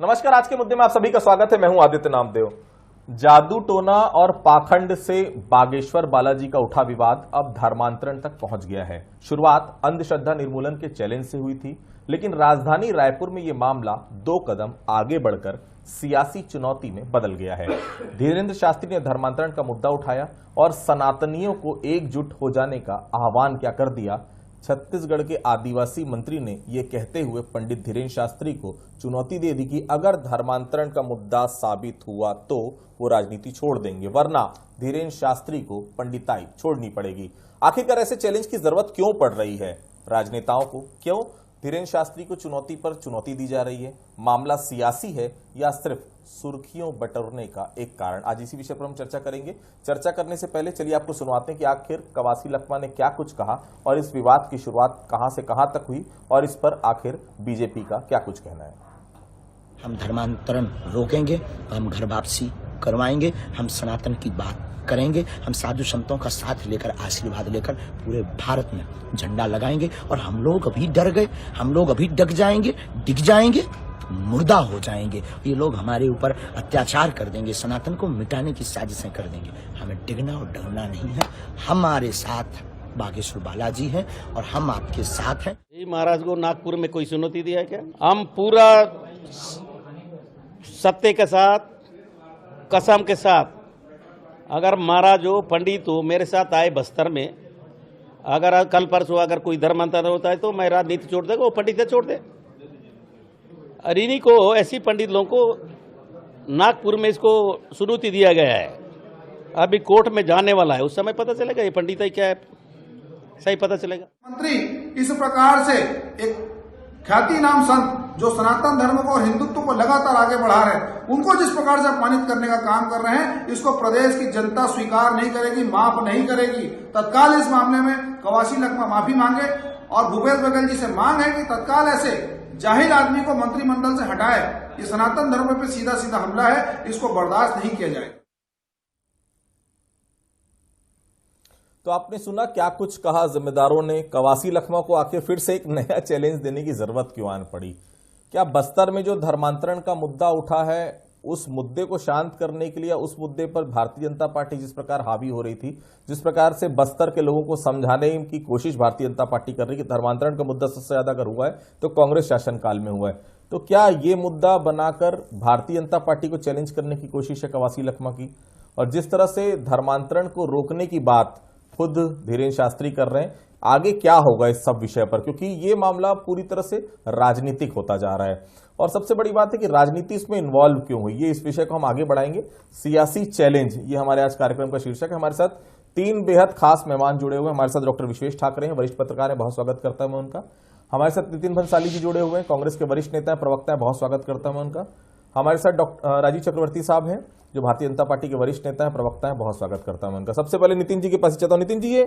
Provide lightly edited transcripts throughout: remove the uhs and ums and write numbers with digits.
नमस्कार, आज के मुद्दे में आप सभी का स्वागत है। मैं हूं आदित्य नामदेव। जादू टोना और पाखंड से बागेश्वर बालाजी का उठा विवाद अब धर्मांतरण तक पहुंच गया है। शुरुआत अंधश्रद्धा निर्मूलन के चैलेंज से हुई थी, लेकिन राजधानी रायपुर में यह मामला 2 कदम आगे बढ़कर सियासी चुनौती में बदल गया है। धीरेन्द्र शास्त्री ने धर्मांतरण का मुद्दा उठाया और सनातनियों को एकजुट हो जाने का आह्वान क्या कर दिया। छत्तीसगढ़ के आदिवासी मंत्री ने यह कहते हुए पंडित धीरेन्द्र शास्त्री को चुनौती दे दी कि अगर धर्मांतरण का मुद्दा साबित हुआ तो वो राजनीति छोड़ देंगे, वरना धीरेन्द्र शास्त्री को पंडिताई छोड़नी पड़ेगी। आखिरकार ऐसे चैलेंज की जरूरत क्यों पड़ रही है? राजनेताओं को क्यों धीरेन्द्र शास्त्री को चुनौती पर चुनौती दी जा रही है? मामला सियासी है या सिर्फ सुर्खियों बटोरने का एक कारण? आज इसी विषय पर हम चर्चा करेंगे। चर्चा करने से पहले चलिए आपको सुनवाते हैं कि आखिर कवासी लखमा ने क्या कुछ कहा और इस विवाद की शुरुआत कहां से कहां तक हुई और इस पर आखिर बीजेपी का क्या कुछ कहना है। हम धर्मांतरण रोकेंगे, हम घर वापसी करवाएंगे, हम सनातन की बात करेंगे, हम साधु संतों का साथ लेकर आशीर्वाद लेकर पूरे भारत में झंडा लगाएंगे। और हम लोग अभी डर गए, हम लोग अभी डग जाएंगे, डिग जाएंगे, मुर्दा हो जाएंगे। ये लोग हमारे ऊपर अत्याचार कर देंगे, सनातन को मिटाने की साजिशें कर देंगे। हमें डिगना और डरना नहीं है। हमारे साथ बागेश्वर बालाजी हैं और हम आपके साथ हैं। महाराज को नागपुर में कोई चुनौती दिया है क्या? हम पूरा सत्य के साथ, कसम के साथ, अगर महाराज हो, पंडित हो, मेरे साथ आए बस्तर में, अगर कल परसों अगर कोई धर्मांतरण होता है तो मैं राजनीति छोड़ देगा, वो पंडित छोड़ दे। और इन्हीं को, ऐसी पंडित लोगों को नागपुर में इसको चुनौती दिया गया है। अभी कोर्ट में जाने वाला है, उस समय पता चलेगा ये पंडित क्या है, सही पता चलेगा। मंत्री इस प्रकार से एक ख्याति नाम संत जो सनातन धर्म को और हिंदुत्व को लगातार आगे बढ़ा रहे हैं, उनको जिस प्रकार से अपमानित करने का काम कर रहे हैं, इसको प्रदेश की जनता स्वीकार नहीं करेगी, माफ नहीं करेगी। तत्काल इस मामले में कवासी लखमा माफी मांगे और भूपेश बघेल जी से मांग है कि तत्काल ऐसे जाहिल आदमी को मंत्रिमंडल से हटाए। ये सनातन धर्म पर सीधा सीधा हमला है, इसको बर्दाश्त नहीं किया जाए। तो आपने सुना क्या कुछ कहा जिम्मेदारों ने। कवासी लखमा को आखिर फिर से एक नया चैलेंज देने की जरूरत क्यों आन पड़ी? क्या बस्तर में जो धर्मांतरण का मुद्दा उठा है, उस मुद्दे को शांत करने के लिए, उस मुद्दे पर भारतीय जनता पार्टी जिस प्रकार हावी हो रही थी, जिस प्रकार से बस्तर के लोगों को समझाने की कोशिश भारतीय जनता पार्टी कर रही है कि धर्मांतरण का मुद्दा सबसे ज्यादा अगर हुआ है तो कांग्रेस शासनकाल में हुआ है, तो क्या ये मुद्दा बनाकर भारतीय जनता पार्टी को चैलेंज करने की कोशिश है कवासी लखमा की? और जिस तरह से धर्मांतरण को रोकने की बात खुद धीरेन्द्र शास्त्री कर रहे हैं, आगे क्या होगा इस सब विषय पर? क्योंकि ये मामला पूरी तरह से राजनीतिक होता जा रहा है और सबसे बड़ी बात है कि राजनीति इसमें इन्वॉल्व क्यों हुई, ये इस विषय को हम आगे बढ़ाएंगे। सियासी चैलेंज, ये हमारे आज कार्यक्रम का शीर्षक है। हमारे साथ 3 बेहद खास मेहमान जुड़े हुए हैं। हमारे साथ डॉक्टर विश्वेश ठाकरे हैं, वरिष्ठ पत्रकार हैं, बहुत स्वागत करता हूं मैं उनका। हमारे साथ नितिन भंसाली जी जुड़े हुए हैं, कांग्रेस के वरिष्ठ नेता है, प्रवक्ता है, बहुत स्वागत करता हूं उनका। हमारे साथ डॉक्टर राजीव चक्रवर्ती साहब हैं, जो भारतीय जनता पार्टी के वरिष्ठ नेता हैं, प्रवक्ता हैं, बहुत स्वागत करता हूं उनका। सबसे पहले नितिन जी के पास चलता हूं। नितिन जी, ये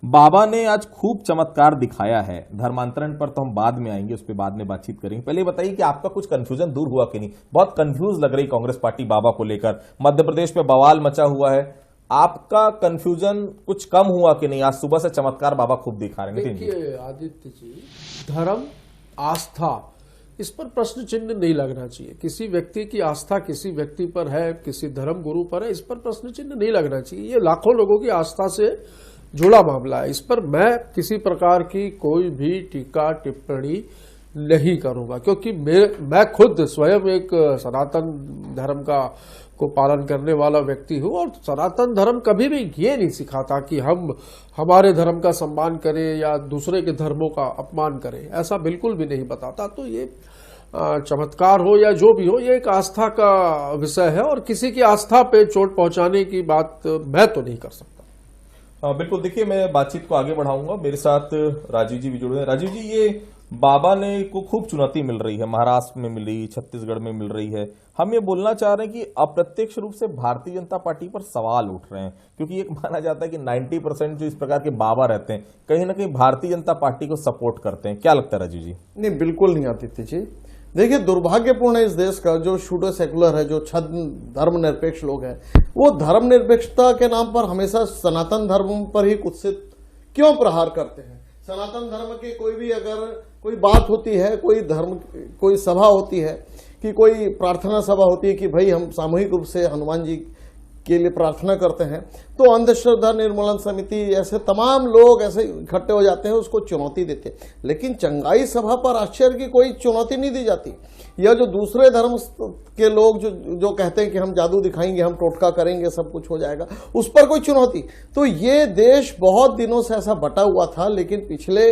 बाबा ने आज खूब चमत्कार दिखाया है। धर्मांतरण पर तो हम बाद में आएंगे, उस पर बाद में बातचीत करेंगे। पहले बताइए कि आपका कुछ कंफ्यूजन दूर हुआ कि नहीं? बहुत कंफ्यूज लग रही कांग्रेस पार्टी बाबा को लेकर, मध्य प्रदेश में बवाल मचा हुआ है। आपका कंफ्यूजन कुछ कम हुआ कि नहीं? आज सुबह से चमत्कार बाबा खूब दिखा रहे हैं। देखिए आदित्य जी, धर्म, आस्था, इस पर प्रश्न चिन्ह नहीं लगना चाहिए। किसी व्यक्ति की आस्था किसी व्यक्ति पर है, किसी धर्म गुरु पर है, इस पर प्रश्न चिन्ह नहीं लगना चाहिए। ये लाखों लोगों की आस्था से जुड़ा मामला है। इस पर मैं किसी प्रकार की कोई भी टीका टिप्पणी नहीं करूंगा, क्योंकि मैं खुद स्वयं एक सनातन धर्म को पालन करने वाला व्यक्ति हूं और सनातन धर्म कभी भी ये नहीं सिखाता कि हम हमारे धर्म का सम्मान करें या दूसरे के धर्मों का अपमान करें, ऐसा बिल्कुल भी नहीं बताता। तो ये चमत्कार हो या जो भी हो, ये एक आस्था का विषय है और किसी की आस्था पे चोट पहुंचाने की बात मैं तो नहीं कर सकता। बिल्कुल। देखिए, मैं बातचीत को आगे बढ़ाऊंगा। मेरे साथ राजीव जी भी जुड़े हैं। राजीव जी, ये बाबा ने को खूब चुनौती मिल रही है, महाराष्ट्र में मिल रही, छत्तीसगढ़ में मिल रही है। हम ये बोलना चाह रहे हैं कि अप्रत्यक्ष रूप से भारतीय जनता पार्टी पर सवाल उठ रहे हैं, क्योंकि ये माना जाता है कि 90% जो इस प्रकार के बाबा रहते हैं कहीं ना कहीं भारतीय जनता पार्टी को सपोर्ट करते हैं। क्या लगता है राजीव जी? नहीं, बिल्कुल नहीं आदित्य जी। देखिए, दुर्भाग्यपूर्ण है इस देश का जो शूडो सेकुलर है, जो धर्मनिरपेक्ष लोग हैं, वो धर्मनिरपेक्षता के नाम पर हमेशा सनातन धर्म पर ही कुत्सित क्यों प्रहार करते हैं। सनातन धर्म की कोई भी अगर कोई बात होती है, कोई धर्म कोई सभा होती है, कि कोई प्रार्थना सभा होती है कि भाई हम सामूहिक रूप से हनुमान जी के लिए प्रार्थना करते हैं, तो अंधश्रद्धा निर्मूलन समिति ऐसे तमाम लोग ऐसे इकट्ठे हो जाते हैं, उसको चुनौती देते हैं। लेकिन चंगाई सभा पर आश्चर्य की कोई चुनौती नहीं दी जाती। या जो दूसरे धर्म के लोग जो कहते हैं कि हम जादू दिखाएंगे, हम टोटका करेंगे, सब कुछ हो जाएगा, उस पर कोई चुनौती। तो ये देश बहुत दिनों से ऐसा बटा हुआ था, लेकिन पिछले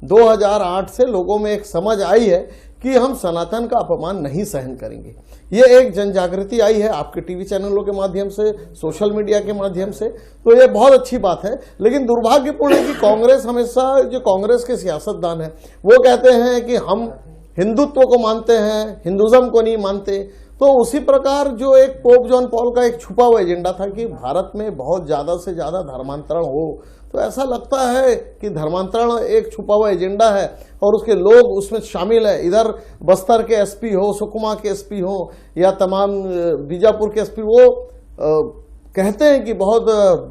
2008 से लोगों में एक समझ आई है कि हम सनातन का अपमान नहीं सहन करेंगे। ये एक जन जागृति आई है आपके टीवी चैनलों के माध्यम से, सोशल मीडिया के माध्यम से, तो ये बहुत अच्छी बात है। लेकिन दुर्भाग्यपूर्ण है कि कांग्रेस हमेशा, जो कांग्रेस के सियासतदान है, वो कहते हैं कि हम हिंदुत्व को मानते हैं, हिंदुज्म को नहीं मानते। तो उसी प्रकार जो एक पोप जॉन पॉल का एक छुपा हुआ एजेंडा था कि भारत में बहुत ज्यादा से ज्यादा धर्मांतरण हो, तो ऐसा लगता है कि धर्मांतरण एक छुपा हुआ एजेंडा है और उसके लोग उसमें शामिल है। इधर बस्तर के एसपी हो, सुकमा के एसपी हो, या तमाम बीजापुर के एसपी, वो कहते हैं कि बहुत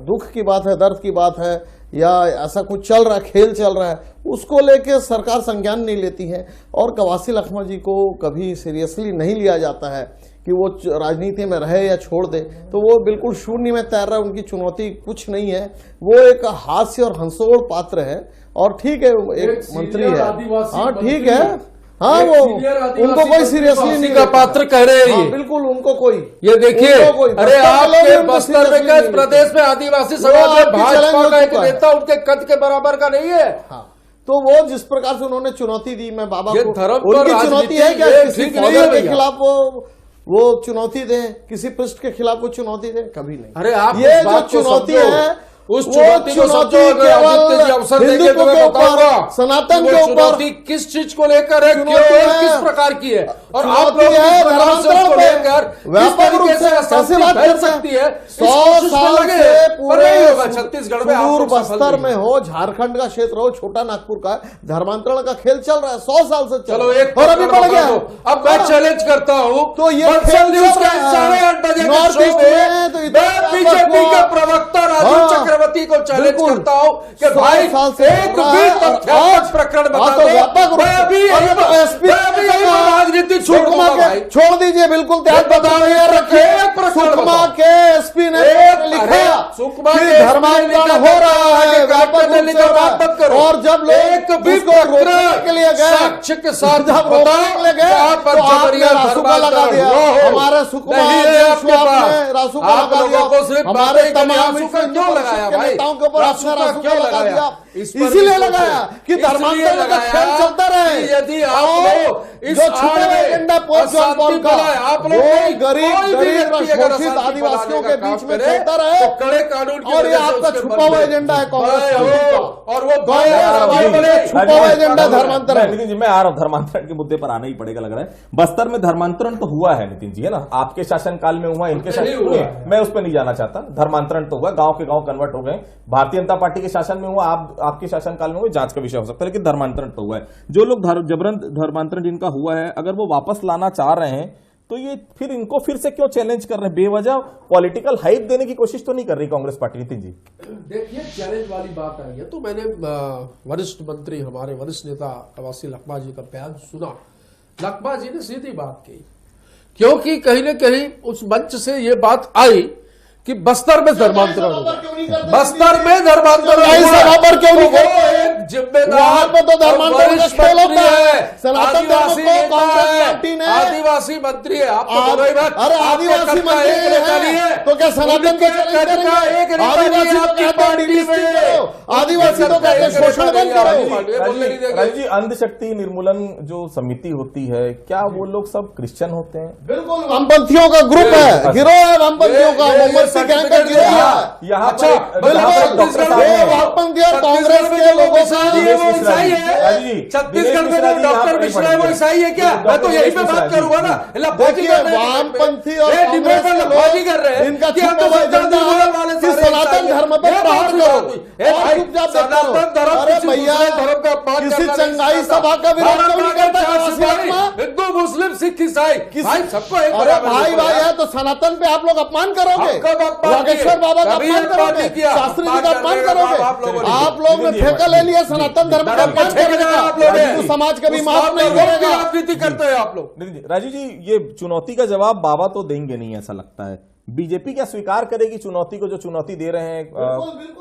दुख की बात है, दर्द की बात है, या ऐसा कुछ चल रहा है, खेल चल रहा है, उसको लेके सरकार संज्ञान नहीं लेती है। और कवासी लखमा जी को कभी सीरियसली नहीं लिया जाता है कि वो राजनीति में रहे या छोड़ दे, तो वो बिल्कुल शून्य में तैर रहा है, उनकी चुनौती कुछ नहीं है। वो एक हास्य और हंसोड़ पात्र है, और ठीक है, एक मंत्री है, हाँ ठीक है, हाँ वो उनको कोई सीरियसली नहीं का पात्र कह रहे हैं, बिल्कुल उनको कोई, ये देखिए, अरे आपके बस्तर में क्या प्रदेश में आदिवासी समाज में भाजपा का एक नेता उनके कद के बराबर का नहीं है। हाँ, तो वो जिस प्रकार से उन्होंने चुनौती दी, मैं बाबा को, धर्म उनकी चुनौती है क्या किसी फौजर के खिलाफ वो चुनौती दें, किसी पृष्ठ के खिलाफ वो चुनौती दें? कभी नहीं। अरे आप ये जो चुनौती है, उस चुनौती को समझो, अगर आदित्य जी अवसर देंगे तो मैं बताऊंगा सनातन के ऊपर किस चीज को लेकर है, क्यों है, किस प्रकार की है, और आप लोग उसको लेकर व्यापक रूप से कैसे बात कर सकती है। 100 साल से पूरे होगा छत्तीसगढ़ में, सुदूर बस्तर में हो, झारखंड का क्षेत्र हो, छोटा नागपुर का, धर्मांतरण का खेल चल रहा है 100 साल से। चलो एक और अभी बढ़ गया। अब मैं चैलेंज करता हूँ, तो ये न्यूज का 8:30 बजे बीजेपी के प्रवक्ता राजीव चक्रवर्ती को चैलेंज करता हूं कि भाई एक भी तथ्यात्मक प्रकरण बता दो, राजनीति छोड़ दीजिए, बिल्कुल ध्यान बताओ। सुकमा के एसपी ने लिखा कि धर्मांतरण हो रहा है व्यापक रूप से, और जब लोग उसको रोकने के लिए गए, साक्ष्य के साथ जब रोकने के लिए गए, तो आपने रासुका लगा दिया, हमारे सुकमा रासुका लगा दिया, हमारे तमाम क्यों लगाया भाई, नेताओं के ऊपर क्यों लगा दिया? इसीलिए लगाया कि धर्मांतरण का खेल चलता रहे। यदि आप जो छुपे हुए एजेंडा पोप जॉन पॉल का, वो गरीब शोषित आदिवासियों के बीच में चलता रहे, तो कड़े कानून, और ये आपका छुपा हुआ एजेंडा है कांग्रेस का, और वो छुपा हुआ एजेंडा धर्मांतरण। नितिन जी, मैं आ रहा हूं, धर्मांतरण के मुद्दे पर आना ही पड़ेगा लग रहा है। बस्तर में धर्मांतरण तो हुआ है नितिन जी, है ना, आपके शासनकाल में हुआ, इनके शासन में, मैं उस पर नहीं जाना चाहता। धर्मांतरण तो हुआ, गांव के गांव कन्वर्ट हो गए, भारतीय जनता पार्टी के शासन में हुआ, आपके शासनकाल में हुआ, जांच का विषय हो सकता है, लेकिन धर्मांतरण तो हुआ है। जो लोग जबरन धर्मांतरण जिनका हुआ है, अगर वो वापस लाना चाह रहे हैं, तो ये फिर इनको फिर से क्यों चैलेंज कर रहे हैं? बेवजह पॉलिटिकल हाइप देने की कोशिश तो नहीं कर रही कांग्रेस पार्टी? नितिन जी देखिए, चैलेंज वाली बात आई है, तो मैंने वरिष्ठ मंत्री, हमारे वरिष्ठ नेता कवासी लखमा जी का बयान सुना। लखमा जी ने सीधी बात की, क्योंकि कहीं न कहीं उस मंच से ये बात आई कि बस्तर में धर्मांतरण होगा, बस्तर में धर्मांतरण सभा पर क्यों नहीं करते? जिम्मेदार तो धर्मांतरण का खेल होता है, सनातन धर्म को कांग्रेस पार्टी ने, आदिवासी मंत्री है, आप अरे आदिवासी मंत्री है तो क्या सनातन को चैलेंज करेंगे? आदिवासी तो कहते शोषण बंद करो। राजीव जी, अंधशक्ति निर्मूलन जो समिति होती है, क्या वो लोग सब क्रिश्चियन होते हैं? बिल्कुल, वामपंथियों का ग्रुप है, गिरोह है वामपंथियों का, मोहम्मद सिंह गैंग का गिरोह है। यहाँ वामपंथी और कांग्रेस के लोगों से छत्तीसगढ़ में डॉक्टर मिश्रा है, वो ईसाई है क्या? मैं तो यही पे बात करूंगा ना। देखिए, वामपंथी और कांग्रेस के लोग, इनका छुपा हुआ एजेंडा है कि सनातन धर्म पर प्रहार करो। अरे भैया, किसी चंगाई सभा का विरोध क्यों नहीं करता? हिंदू, मुस्लिम, सिख, ईसाई, भाई सबको एक भाई है, तो सनातन पे आप लोग अपमान करोगे, नागेश्वर बाबा का अपमान करोगे, शास्त्री जी का अपमान करोगे। आप लोग ने ठेका ले लिया है सनातन धर्म का अपमान करने का, हिंदू समाज कभी माफ नहीं करेगा। राजनीति करते हैं आप लोग। नहीं, राजीव जी, ये चुनौती का जवाब बाबा तो देंगे नहीं, ऐसा लगता है। बीजेपी क्या स्वीकार करेगी चुनौती को, जो चुनौती दे रहे हैं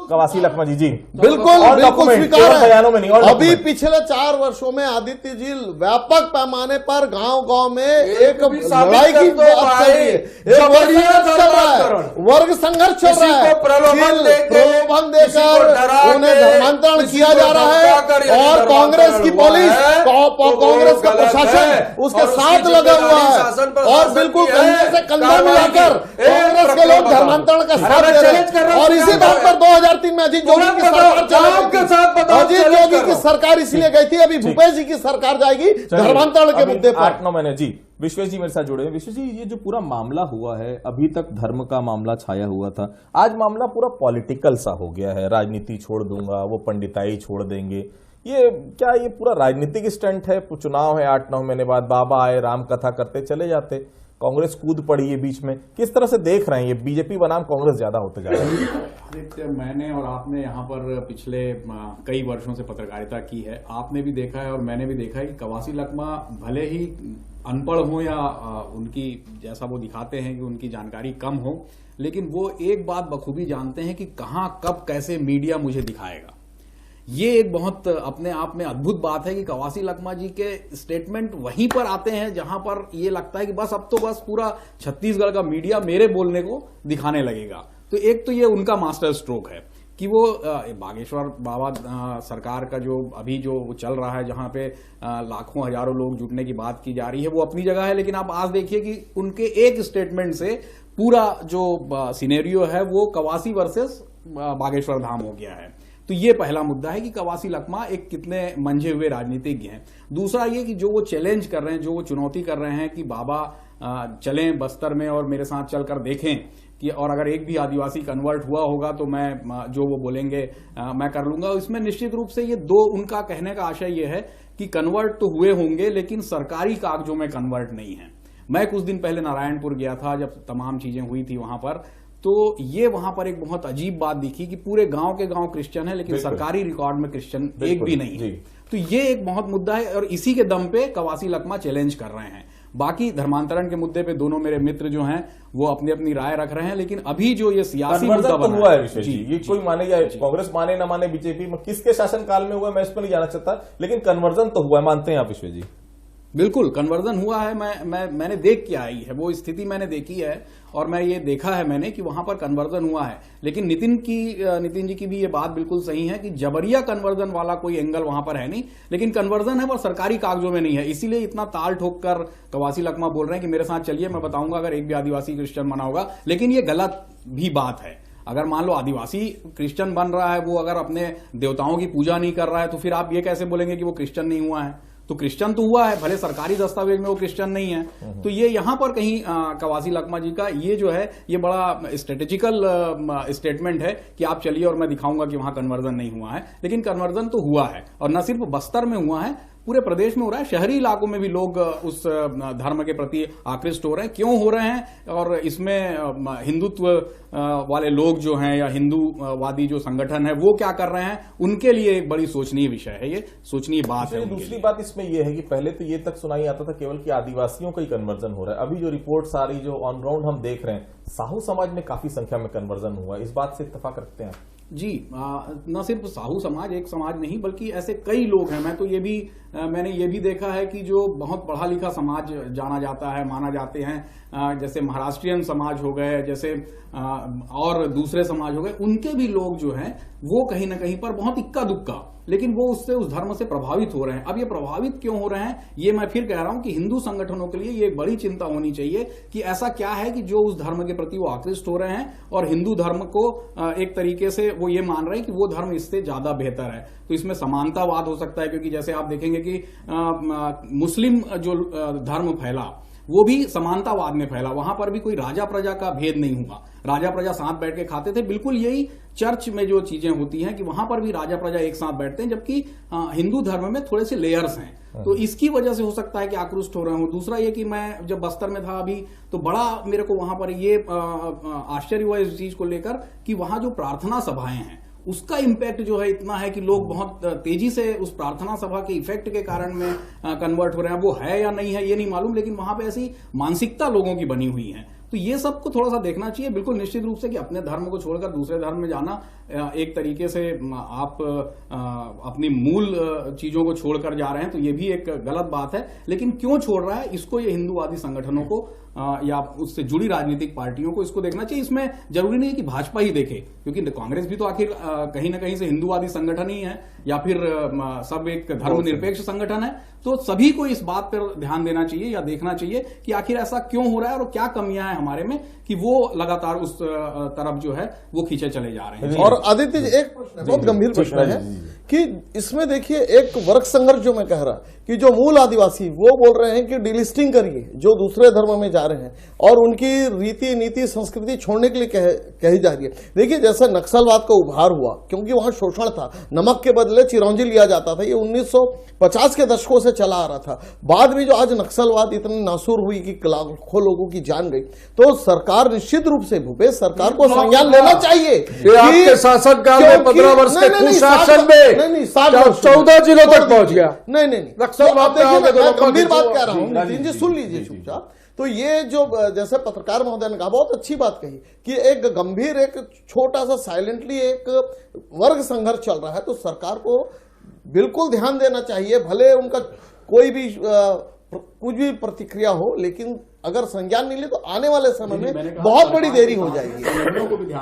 कवासी लखमा जी? बिल्कुल और बिल्कुल document, स्वीकार केवल बयानों में नहीं, और है। अभी document। पिछले 4 वर्षों में आदित्य जी व्यापक पैमाने पर गांव-गांव में एक भी साबित लड़ाई की कर दो बात चल रही है, भाई, एक वर्ग जबरिया संघर्ष चल रहा है, धर्मांतरण। वर्ग संघर्ष चल किसी रहा है, को प्रलोभन देके, प्रलोभन किसी को देकर डरा उन्हें के, धर्मांतरण किसी किया को जा रहा धमकाकर है, यदि और कांग्रेस की धर्मांतरण पुलिस, हुआ है, तो वो कांग्रेस का गलत प्रशासन है। उसके और उसकी साथ लगा हुआ जिम्मेदारी है, शासन और प्रशासन बिल्कुल की है, कंधे से कंधा कार्रवाई मिलाकर की। कांग्रेस के लोग धर्मांतरण का साथ दे रहे हैं। और इसी बात पर 2003 में अजीत जोगी की सरकार चली अजीत जोगी की सरकार इसलिए गई थी, अभी भूपेश जी की सरकार जाएगी धर्मांतरण के मुद्दे पर। 8-9 महीने जी। विश्वेश जी मेरे साथ जुड़े हैं। विश्वेश जी, ये जो पूरा मामला हुआ है, अभी तक धर्म का मामला छाया हुआ था, आज मामला पूरा पॉलिटिकल सा हो गया है, राजनीति छोड़ दूंगा, वो पंडिताई छोड़ देंगे, ये क्या ये पूरा राजनीतिक स्टंट है? चुनाव है 8-9 महीने बाद, बाबा आए, राम कथा करते चले जाते, कांग्रेस कूद पड़ी है बीच में, किस तरह से देख रहे हैं ये बीजेपी बनाम कांग्रेस ज्यादा होते जा रहा है? आदित्य, मैंने और आपने यहाँ पर पिछले कई वर्षों से पत्रकारिता की है, आपने भी देखा है और मैंने भी देखा है कि कवासी लखमा भले ही अनपढ़ हो या उनकी जैसा वो दिखाते हैं कि उनकी जानकारी कम हो, लेकिन वो एक बात बखूबी जानते हैं कि कहाँ कब कैसे मीडिया मुझे दिखाएगा। ये एक बहुत अपने आप में अद्भुत बात है कि कवासी लखमा जी के स्टेटमेंट वहीं पर आते हैं जहां पर ये लगता है कि बस अब तो बस पूरा छत्तीसगढ़ का मीडिया मेरे बोलने को दिखाने लगेगा। तो एक तो ये उनका मास्टर स्ट्रोक है कि वो बागेश्वर बाबा सरकार का जो अभी जो चल रहा है, जहां पे लाखों हजारों लोग जुटने की बात की जा रही है, वो अपनी जगह है, लेकिन आप आज देखिए कि उनके एक स्टेटमेंट से पूरा जो सिनेरियो है वो कवासी वर्सेस बागेश्वर धाम हो गया है। तो ये पहला मुद्दा है कि कवासी लखमा एक कितने मंझे हुए राजनीतिज्ञ हैं। दूसरा ये कि जो वो चैलेंज कर रहे हैं, जो वो चुनौती कर रहे हैं कि बाबा चलें बस्तर में और मेरे साथ चलकर देखें कि और अगर एक भी आदिवासी कन्वर्ट हुआ होगा तो मैं जो वो बोलेंगे मैं कर लूंगा। इसमें निश्चित रूप से ये दो उनका कहने का आशय ये है कि कन्वर्ट तो हुए होंगे लेकिन सरकारी कागजों में कन्वर्ट नहीं है। मैं कुछ दिन पहले नारायणपुर गया था जब तमाम चीजें हुई थी वहां पर, तो ये वहां पर एक बहुत अजीब बात दिखी कि पूरे गांव के गांव क्रिश्चियन है लेकिन सरकारी रिकॉर्ड में क्रिश्चियन एक भी नहीं है। तो ये एक बहुत मुद्दा है और इसी के दम पे कवासी लखमा चैलेंज कर रहे हैं। बाकी धर्मांतरण के मुद्दे पे दोनों मेरे मित्र जो हैं वो अपनी अपनी राय रख रहे हैं, लेकिन अभी जो ये सियासी मुद्दा बना हुआ है विशेष जी, ये कोई माने या कांग्रेस माने ना माने, बीजेपी में किसके शासनकाल में हुआ मैं इस पर नहीं जाना चाहता, लेकिन कन्वर्जन तो हुआ है, मानते हैं आप विशेष जी? बिल्कुल कन्वर्जन हुआ है। मैंने देख के आई है वो स्थिति, मैंने देखी है और मैं ये देखा है मैंने कि वहां पर कन्वर्जन हुआ है। लेकिन नितिन जी की भी ये बात बिल्कुल सही है कि जबरिया कन्वर्जन वाला कोई एंगल वहां पर है नहीं, लेकिन कन्वर्जन है पर सरकारी कागजों में नहीं है। इसीलिए इतना ताल ठोक कर कवासी लखमा बोल रहे हैं कि मेरे साथ चलिए, मैं बताऊंगा अगर एक भी आदिवासी क्रिश्चियन बना होगा। लेकिन ये गलत भी बात है। अगर मान लो आदिवासी क्रिश्चियन बन रहा है, वो अगर अपने देवताओं की पूजा नहीं कर रहा है, तो फिर आप ये कैसे बोलेंगे कि वो क्रिश्चियन नहीं हुआ है? तो क्रिश्चियन तो हुआ है, भले सरकारी दस्तावेज में वो क्रिश्चियन नहीं है। तो ये यहां पर कहीं कवासी लखमा जी का ये जो है ये बड़ा स्ट्रेटेजिकल स्टेटमेंट है कि आप चलिए और मैं दिखाऊंगा कि वहां कन्वर्जन नहीं हुआ है। लेकिन कन्वर्जन तो हुआ है, और न सिर्फ बस्तर में हुआ है, पूरे प्रदेश में हो रहा है। शहरी इलाकों में भी लोग उस धर्म के प्रति आकृष्ट हो रहे हैं। क्यों हो रहे हैं? और इसमें हिंदुत्व वाले लोग जो हैं या हिंदूवादी जो संगठन है वो क्या कर रहे हैं, उनके लिए एक बड़ी सोचनीय विषय है, ये सोचनीय बात है। दूसरी बात इसमें यह है कि पहले तो ये तक सुनाई आता था केवल कि आदिवासियों का ही कन्वर्जन हो रहा है। अभी जो रिपोर्ट्स आ रही, जो ऑन ग्राउंड हम देख रहे हैं, साहू समाज में काफी संख्या में कन्वर्जन हुआ है। इस बात से इत्तेफाक रखते हैं जी? न सिर्फ साहू समाज, एक समाज नहीं, बल्कि ऐसे कई लोग हैं। मैं तो ये भी मैंने ये भी देखा है कि जो बहुत पढ़ा लिखा समाज जाना जाता है, माना जाते हैं, जैसे महाराष्ट्रियन समाज हो गए, जैसे और दूसरे समाज हो गए, उनके भी लोग जो हैं वो कहीं ना कहीं पर बहुत इक्का दुक्का, लेकिन वो उससे उस धर्म से प्रभावित हो रहे हैं। अब ये प्रभावित क्यों हो रहे हैं, ये मैं फिर कह रहा हूं कि हिंदू संगठनों के लिए ये एक बड़ी चिंता होनी चाहिए कि ऐसा क्या है कि जो उस धर्म के प्रति वो आकृष्ट हो रहे हैं और हिंदू धर्म को एक तरीके से वो ये मान रहे हैं कि वो धर्म इससे ज्यादा बेहतर है। तो इसमें समानतावाद हो सकता है, क्योंकि जैसे आप देखेंगे कि मुस्लिम जो धर्म फैला वो भी समानतावाद में फैला, वहां पर भी कोई राजा प्रजा का भेद नहीं हुआ। राजा प्रजा साथ बैठ के खाते थे। बिल्कुल यही चर्च में जो चीजें होती हैं कि वहां पर भी राजा प्रजा एक साथ बैठते हैं, जबकि हिंदू धर्म में थोड़े से लेयर्स हैं। तो इसकी वजह से हो सकता है कि आक्रोशित हो रहे हो। दूसरा ये कि मैं जब बस्तर में था अभी, तो बड़ा मेरे को वहां पर ये आश्चर्य हुआ इस चीज को लेकर कि वहां जो प्रार्थना सभाएं हैं उसका इम्पैक्ट जो है इतना है कि लोग बहुत तेजी से उस प्रार्थना सभा के इफेक्ट के कारण में कन्वर्ट हो रहे हैं। वो है या नहीं है ये नहीं मालूम, लेकिन वहां पे ऐसी मानसिकता लोगों की बनी हुई है। तो ये सबको थोड़ा सा देखना चाहिए। बिल्कुल निश्चित रूप से कि अपने धर्म को छोड़कर दूसरे धर्म में जाना एक तरीके से आप अपनी मूल चीजों को छोड़कर जा रहे हैं, तो ये भी एक गलत बात है। लेकिन क्यों छोड़ रहा है इसको, ये हिंदूवादी संगठनों को या उससे जुड़ी राजनीतिक पार्टियों को इसको देखना चाहिए। इसमें जरूरी नहीं है कि भाजपा ही देखे, क्योंकि कांग्रेस भी तो आखिर कहीं ना कहीं से हिंदूवादी संगठन ही है या फिर सब एक धर्मनिरपेक्ष संगठन है। तो सभी को इस बात पर ध्यान देना चाहिए या देखना चाहिए कि आखिर ऐसा क्यों हो रहा है और क्या कमियां हैं हमारे में कि वो लगातार उस तरफ जो है वो खींचे चले जा रहे हैं। और आदित्य जी एक प्रश्न, बहुत गंभीर प्रश्न है कि इसमें देखिए एक वर्ग संघर्ष जो मैं कह रहा कि जो मूल आदिवासी वो बोल रहे हैं कि डिलिस्टिंग करिए जो दूसरे धर्म में जा रहे हैं और उनकी रीति नीति संस्कृति छोड़ने के लिए कही जा रही है। देखिए जैसे नक्सलवाद का उभार हुआ, क्योंकि वहां शोषण था, नमक के बदले चिरौंजी लिया जाता था, ये 1950 के दशकों से चला आ रहा था। बाद में जो आज नक्सलवाद इतनी नासूर हुई कि लाखों लोगों की जान गई, तो सरकार निश्चित रूप से भूपेश सरकार को संज्ञान लेना चाहिए। आपके शासनकाल में 15 वर्ष के कुशासन में 14 जिलों तक पहुंच गया। नहीं गंभीर बात कह रहा हूं, नितिन जी सुन लीजिए चुपचाप। तो ये जो जैसे पत्रकार महोदय ने कहा, बहुत अच्छी बात कही कि एक गंभीर एक छोटा सा साइलेंटली एक वर्ग संघर्ष चल रहा है, तो सरकार को बिल्कुल ध्यान देना चाहिए। भले उनका कोई भी कुछ भी प्रतिक्रिया हो, लेकिन अगर संज्ञान नहीं ले तो आने वाले समय में बहुत बड़ी देरी हो जाएगी।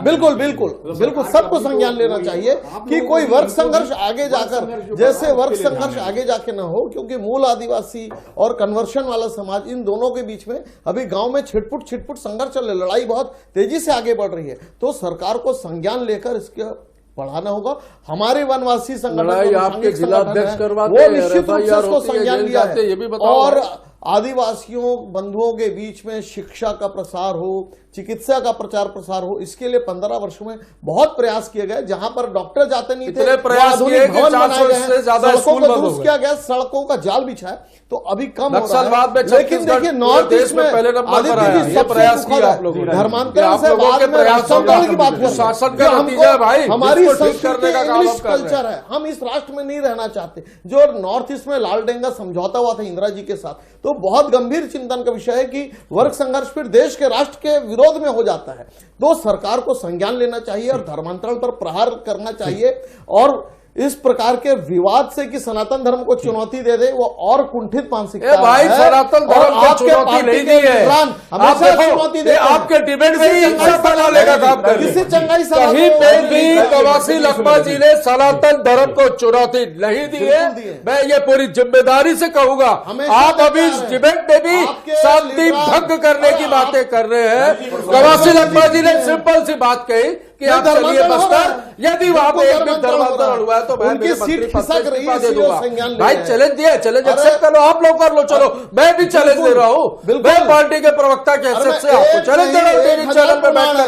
बिल्कुल बिल्कुल बिल्कुल सबको संज्ञान लेना चाहिए कि कोई वर्ग संघर्ष आगे जाकर, जैसे वर्ग संघर्ष आगे जाके ना हो, क्योंकि मूल आदिवासी और कन्वर्शन वाला समाज, इन दोनों के बीच में अभी गांव में छिटपुट संघर्ष चल रहा है, लड़ाई बहुत तेजी से आगे बढ़ रही है। तो सरकार को संज्ञान लेकर इसके बढ़ाना होगा। हमारे वनवासी संगठन आपके जिलाध्यक्ष करवाते वो निश्चित रूप से उसको संज्ञान लिया है। और आदिवासियों बंधुओं के बीच में शिक्षा का प्रसार हो, चिकित्सा का प्रचार प्रसार हो, इसके लिए 15 वर्षों में बहुत प्रयास किए गए। जहां पर डॉक्टर जाते नहीं थे, प्रयास किए कि 400 से ज्यादा स्कूल बंद हो गए, किया गया, सड़कों का जाल बिछाया, तो अभी कम हो रहा है। लेकिन देखिए नॉर्थ ईस्ट में पहले नंबर पर आया, ये प्रयास किया आप लोगों ने, धर्मांतरण से बाद में राष्ट्रवाद की बात है, शासन का नतीजा है भाई, हमारी संस्कृति इंग्लिश कल्चर है, हम इस राष्ट्र में नहीं रहना चाहते। जो नॉर्थ ईस्ट में लाल डेंगा समझौता हुआ था इंदिरा जी के साथ, तो बहुत गंभीर चिंतन का विषय है कि वर्ग संघर्ष फिर देश के राष्ट्र के विरोध में हो जाता है। तो सरकार को संज्ञान लेना चाहिए और धर्मांतरण पर प्रहार करना चाहिए। और इस प्रकार के विवाद से कि सनातन धर्म को चुनौती दे दे, वो और कुंठित मानसिकता है। भाई सनातन धर्म को चुनौती नहीं दी है, हमेशा चुनौती दे। आपके डिबेट में हिंसा फैलाने का काम कर रहे हैं। कहीं पे भी कवासी लखमा जी ने सनातन धर्म को चुनौती नहीं दी है। मैं ये पूरी जिम्मेदारी से कहूंगा, आप अभी इस डिबेट में भी शांति भंग करने की बातें कर रहे हैं। कवासी लखमा जी ने सिंपल सी बात कही कि आप चलिए बस्तर, यदि वहां पे एक भी धर्मांतरण हुआ है तो मैं मेरे मंत्री पद से इस्तीफा दे दूंगा। भाई चैलेंज दिया, चैलेंज एक्सेप्ट कर लो, आप लोग कर लो, चलो मैं भी चैलेंज दे रहा हूँ। मैं पार्टी के प्रवक्ता के हैसियत से आपको चैलेंज दे रहा हूँ, टीवी चैनल पे बैठकर।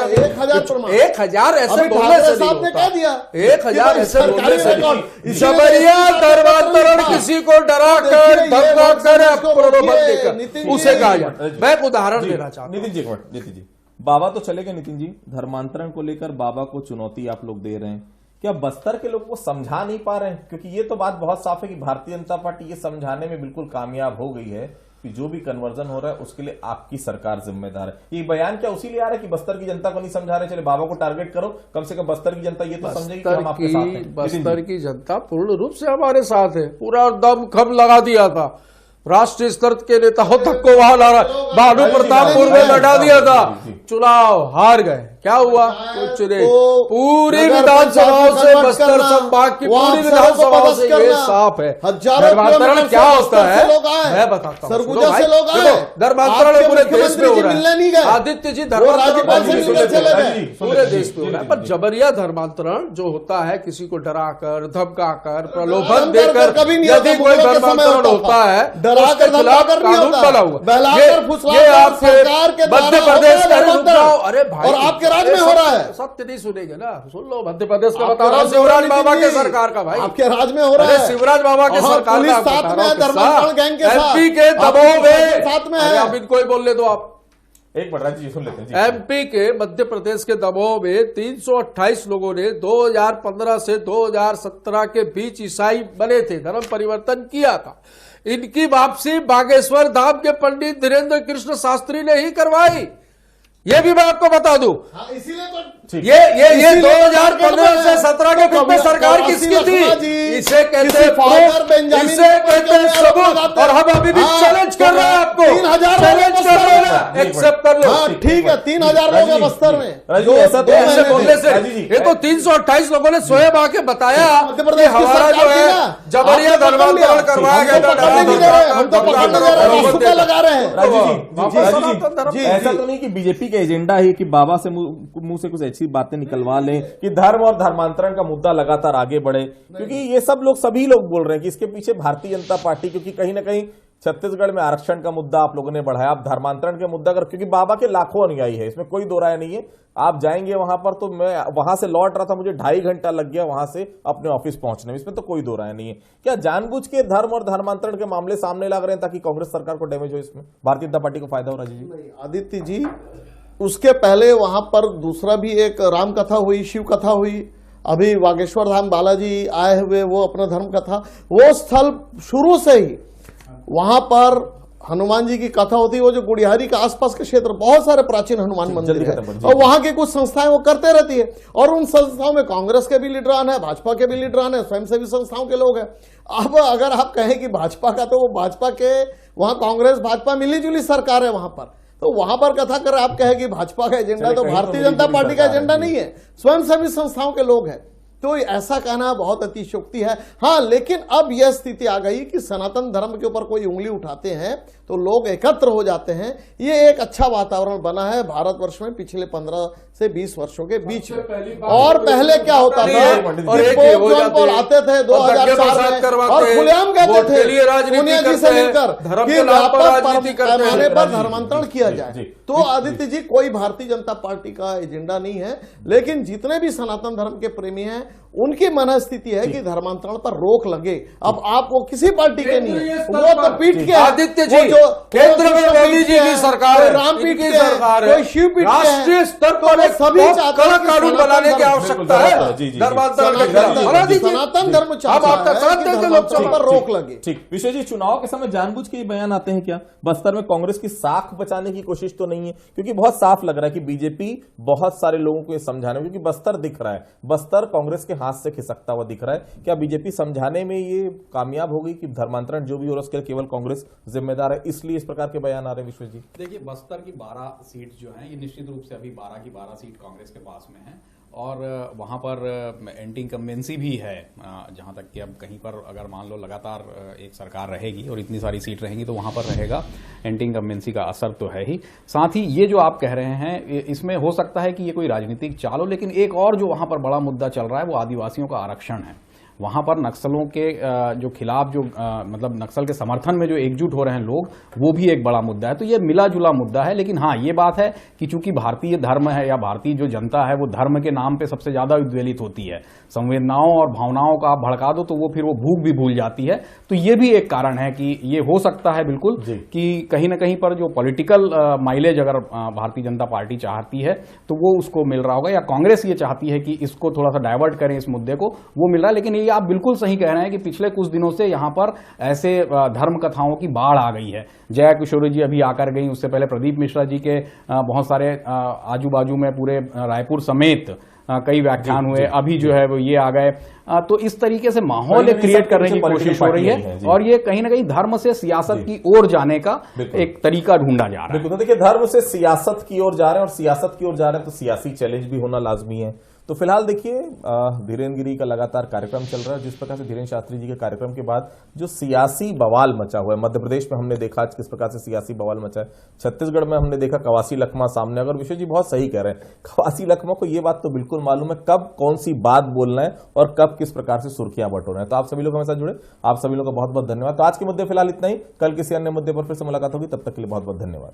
1000 ऐसे बोलने से नहीं होता, 1000 ऐसे बोलने से नहीं। जबरिया धर्मांतरण किसी को डरा कर धमका कर प्रलोभन देकर उसे कहा जाए। मैं एक उदाहरण देना चाहता हूँ। नितिन जी, बाबा तो चले गए, नितिन जी धर्मांतरण को लेकर बाबा को चुनौती आप लोग दे रहे हैं, क्या बस्तर के लोगों को समझा नहीं पा रहे हैं? क्योंकि ये तो बात बहुत साफ है कि भारतीय जनता पार्टी ये समझाने में बिल्कुल कामयाब हो गई है कि जो भी कन्वर्जन हो रहा है उसके लिए आपकी सरकार जिम्मेदार है। ये बयान क्या उसी लिए आ रहा है कि बस्तर की जनता को नहीं समझा रहे, चले बाबा को टारगेट करो, कम से कम बस्तर की जनता ये तो समझेगी कि हम आपके साथ हैं। बस्तर की जनता पूर्ण रूप से हमारे साथ है, पूरा दम खम लगा दिया था। राष्ट्रीय स्तर के नेताओं तक को वहां ला रहा, भानु प्रतापपुर में बैठा दिया था, चुनाव हार गए। क्या हुआ? कुछ नहीं। पूरी विधानसभाओं से बस्तर संभाग की पूरी विधानसभाओं से ये साफ है। धर्मांतरण क्या होता है मैं बताता हूँ। धर्मांतरण पूरे देश में हो रहा है। आदित्य जी धर्मांतरण पूरे देश में हो रहा है, पर जबरिया धर्मांतरण जो होता है किसी को डराकर धमकाकर प्रलोभन देकर यदि कोई धर्मांतरण होता है उसके खिलाफ कानून बना हुआ। ये आपके मध्य प्रदेश का, अरे भाई आपके राज्य में हो रहा है, सत्य नहीं सुनेंगे ना, सुन लो। मध्य प्रदेश का बता रहा हूँ, शिवराज बाबा के सरकार का, भाई आपके राज्य में हो रहा है, शिवराज बाबा के सरकार का साथ में धर्मांतरण गैंग के साथ, एमपी के दबाव में साथ में है। अब इनको ही बोल ले दो आप, एक मिनट राजीव जी सुन लेते हैं जी। एमपी के मध्य प्रदेश के दमोह में 328 लोगों ने 2015 से 2017 के बीच ईसाई बने थे, धर्म परिवर्तन किया था। इनकी वापसी बागेश्वर धाम के पंडित धीरेन्द्र कृष्ण शास्त्री ने ही करवाई। ये भी मैं आपको बता दूं। इसीलिए तो ये 2015 से 17 के बीच में सरकार किसकी थी? इसे कहते हैं सबूत। और हम अभी भी चैलेंज कर रहे हैं आपको, 3000 चैलेंज कर रहे हैं, एक्सेप्ट कर लो। हाँ ठीक है, 3000 लोग हैं बस्तर में। राजीव ऐसा तो ऐसे बोलने से राजीव जी, ये तो 328 लोगों ने स्वयं आके बताया मध्य प्रदेश कि की हमारा सरकार जो थी है ना, जबरिया आपने पकड़ लिया। धर्मांतरण करवाया गया था। पकड़ने नहीं दे रहे, हम तो पकड़ने दे रहे हैं, रास्ता लगा रहे हैं। राजीव जी, ऐसा तो नहीं कि बीजेपी का एजेंडा है कि बाबा से मुंह से कुछ ऐसी बातें निकलवा लें कि धर्म और धर्मांतरण का मुद्दा लगातार आगे बढ़े, क्योंकि ये सभी लोग बोल रहे हैं कि इसके पीछे भारतीय जनता पार्टी, क्योंकि कहीं ना कहीं छत्तीसगढ़ में आरक्षण का मुद्दा आप लोगों ने बढ़ाया, आप धर्मांतरण के मुद्दा कर, क्योंकि बाबा के लाखों अनुयायी है, इसमें कोई दो राय नहीं है। आप जाएंगे वहां पर, तो मैं वहां से लौट रहा था, मुझे 2.5 घंटा लग गया वहां से अपने ऑफिस पहुंचने में, इसमें तो कोई दो राय नहीं है। क्या जानबूझ के धर्म और धर्मांतरण के मामले सामने लग रहे हैं ताकि कांग्रेस सरकार को डैमेज हो, इसमें भारतीय जनता पार्टी को फायदा हो? राजीव जी, आदित्य जी, उसके पहले वहां पर दूसरा भी एक राम कथा हुई, शिव कथा हुई, अभी बागेश्वर धाम बालाजी आए हुए, वो अपना धर्म कथा, वो स्थल शुरू से ही वहां पर हनुमान जी की कथा होती है। वो जो गुड़ियारी के आसपास के क्षेत्र बहुत सारे प्राचीन हनुमान मंदिर है और वहां की कुछ संस्थाएं वो करते रहती है, और उन संस्थाओं में कांग्रेस के भी लीडरान है, भाजपा के भी लीडरान है, स्वयंसेवी संस्थाओं के लोग हैं। अब अगर आप कहें कि भाजपा का, तो वो भाजपा के वहां कांग्रेस भाजपा मिलीजुली सरकार है वहां पर, तो वहां पर कथा कर आप कहें कि भाजपा का एजेंडा, तो भारतीय जनता पार्टी का एजेंडा नहीं है, स्वयंसेवी संस्थाओं के लोग हैं। तो ऐसा कहना बहुत अतिशयोक्ति है। हाँ, लेकिन अब यह स्थिति आ गई कि सनातन धर्म के ऊपर कोई उंगली उठाते हैं तो लोग एकत्र हो जाते हैं। ये एक अच्छा वातावरण बना है भारतवर्ष में पिछले 15 से 20 वर्षों के बीच में। और पहले क्या होता था, आते थे 2004 में और खुलेआम कहते थे सोनिया जी से मिलकर कि व्यापक पैमाने पर धर्मांतरण किया जाए। तो आदित्य जी, कोई भारतीय जनता पार्टी का एजेंडा नहीं है, लेकिन जितने भी सनातन धर्म के प्रेमी हैं उनकी मनस्थिति है कि धर्मांतरण पर रोक लगे। अब आप वो किसी पार्टी के नहीं है, वो तो पीठ के आदित्य जी, केंद्र में मोदी जी की सरकार है, रामपीठ की सरकार है, कोई शिवपीठ के राष्ट्रीय स्तर पर सभी कड़क कानून बनाने की आवश्यकता है धर्मांतरण के खिलाफ। सनातन धर्म अब आपका साथ देंगे लोकसभा पर रोक लगे। ठीक, विशेष जी, चुनाव के समय जानबूझ के ये बयान आते हैं क्या? बस्तर में कांग्रेस की साख बचाने की कोशिश तो नहीं है? क्योंकि बहुत साफ लग रहा है कि बीजेपी बहुत सारे लोगों को ये समझाने, क्योंकि बस्तर दिख रहा है, बस्तर कांग्रेस के हाथ से खिसकता हुआ दिख रहा है। क्या बीजेपी समझाने में ये कामयाब हो गई कि धर्मांतरण जो भी हो रहा है उसके लिए केवल कांग्रेस जिम्मेदार है, इसलिए इस प्रकार के बयान आ रहे हैं? विश्व जी, देखिए, बस्तर की 12 सीट जो हैं, ये निश्चित रूप से अभी 12 की 12 सीट कांग्रेस के पास में है, और वहाँ पर एंटी इनकम्बेंसी भी है। जहाँ तक कि अब कहीं पर अगर मान लो लगातार एक सरकार रहेगी और इतनी सारी सीट रहेंगी, तो वहाँ पर रहेगा एंटी इनकम्बेंसी का असर तो है ही। साथ ही ये जो आप कह रहे हैं, इसमें हो सकता है कि ये कोई राजनीतिक चाल हो, लेकिन एक और जो वहाँ पर बड़ा मुद्दा चल रहा है वो आदिवासियों का आरक्षण है। वहां पर नक्सलों के जो खिलाफ जो मतलब नक्सल के समर्थन में जो एकजुट हो रहे हैं लोग, वो भी एक बड़ा मुद्दा है। तो ये मिला जुला मुद्दा है, लेकिन हाँ, ये बात है कि चूंकि भारतीय धर्म है या भारतीय जो जनता है वो धर्म के नाम पे सबसे ज्यादा उद्वेलित होती है, संवेदनाओं और भावनाओं का आप भड़का दो तो वो फिर वो भूख भी भूल जाती है। तो ये भी एक कारण है कि ये हो सकता है बिल्कुल कि कहीं ना कहीं पर जो पॉलिटिकल माइलेज अगर भारतीय जनता पार्टी चाहती है तो वो उसको मिल रहा होगा, या कांग्रेस ये चाहती है कि इसको थोड़ा सा डाइवर्ट करें इस मुद्दे को, वो मिल रहा है। लेकिन ये आप बिल्कुल सही कह रहे हैं कि पिछले कुछ दिनों से यहां पर ऐसे धर्म कथाओं की बाढ़ आ गई है। जया किशोरी जी अभी आकर गई, उससे पहले प्रदीप मिश्रा जी के बहुत सारे आजू बाजू में पूरे रायपुर समेत कई व्याख्यान हुए, अभी जो है वो ये आ गए। तो इस तरीके से माहौल क्रिएट करने की कोशिश हो रही है, और ये कहीं ना कहीं धर्म से सियासत की ओर जाने का एक तरीका ढूंढा जा रहा है। बिल्कुल, तो देखिए, धर्म से सियासत की ओर जा रहे हैं, और सियासत की ओर जा रहे हैं तो सियासी चैलेंज भी होना लाजमी है। तो फिलहाल देखिए, धीरेन्द्र गिरी का लगातार कार्यक्रम चल रहा है। जिस प्रकार से धीरेन्द्र शास्त्री जी के कार्यक्रम के बाद जो सियासी बवाल मचा हुआ है, मध्य प्रदेश में हमने देखा किस प्रकार से सियासी बवाल मचा है, छत्तीसगढ़ में हमने देखा कवासी लखमा सामने। अगर विश्व जी बहुत सही कह रहे हैं, कवासी लखमा को ये बात तो बिल्कुल मालूम है कब कौन सी बात बोलना है और कब किस प्रकार से सुर्खियां बटोरना है। तो आप सभी लोग हमारे साथ जुड़े, आप सभी लोग का बहुत बहुत धन्यवाद। तो आज के मुद्दे फिलहाल इतना ही, कल किसी अन्य मुद्दे पर फिर से मुलाकात होगी, तब तक के लिए बहुत बहुत धन्यवाद।